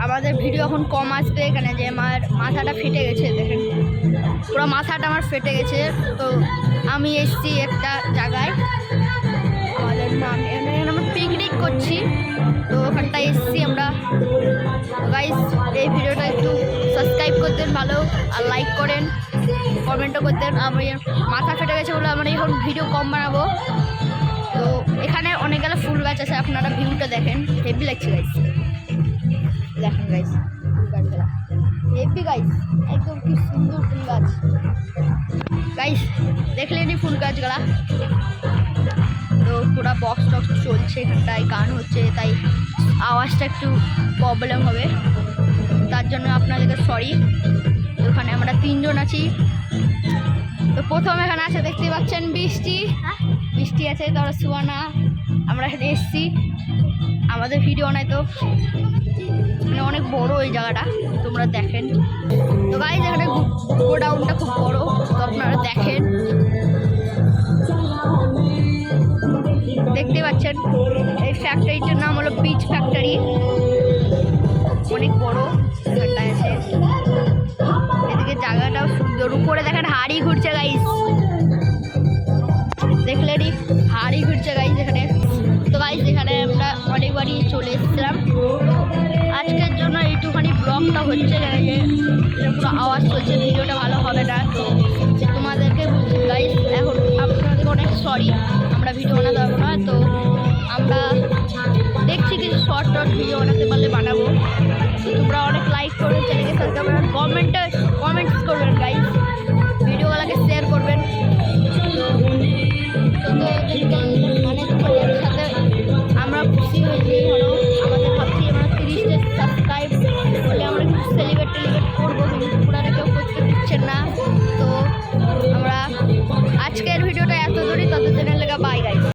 আমাদের ভিডিও এখন কম আসবে এখানে, যে আমার মাথাটা ফেটে গেছে, দেখেন পুরো মাথাটা আমার ফেটে গেছে। তো আমি এসেছি একটা জায়গায়, আমাদের আমরা পিকনিক করছি, তো ওখানটায় এসেছি আমরা। গাইস এই ভিডিওটা একটু সাবস্ক্রাইব করতেন ভালো, আর লাইক করেন, কমেন্টও করতেন। আমি মাথা ফেটে গেছে বলে আমরা এখন ভিডিও কম বানাবো। তো এখানে অনেকগুলো ফুল গাছ আছে, আপনারা ভিউটা দেখেন, হেভি লাগছে গাইস। দেখেন গাইস ফুল গাছগুলা হেভি গাইস, একদম কি সুন্দর ফুল গাছ গাইস, দেখলেনি ফুল গাছগুলা। তো পুরো বক্স টক্স চলছে এখানটায়, গান হচ্ছে, তাই আওয়াজটা একটু প্রবলেম হবে, তার জন্য আপনাদেরকে সরি। ওখানে আমরা 3 জন আছি। তো প্রথম এখানে আছে দেখতে পাচ্ছেন বৃষ্টি আছে, তারপর সুয়ানা, আমরা এখানে এসছি। আমাদের ভিডিও নাই তো, মানে অনেক বড় ওই জায়গাটা, তোমরা দেখেন। তো গাইস এখানে গোডাউনটা খুব বড়, তো আপনারা দেখেন, দেখতে পাচ্ছেন। এই ফ্যাক্টরিটার নাম হলো পিচ ফ্যাক্টরি, অনেক বড় এখানটায় আছে। এদিকে জায়গাটাও সুন্দর, উপরে দেখেন হাড়ি ঘুরছে গাইস, দেখলেনি হাড়ি ঘুরছে গাইস এখানে। তো গাইস এখানে আমরা অনেকবারই চলে এসেছিলাম। আজকের জন্য এইটুখানি ব্লগটা হচ্ছে, পুরো আওয়াজ চলছে, ভিডিওটা ভালো হবে না। তো তোমাদেরকে গাইস এখন আপনাদেরকে অনেক সরি, আমরা ভিডিও বানাতে পারবো না। তো আমরা দেখছি কিছু শর্ট ভিডিও বানাতে পারলে বানাবো। তোমরা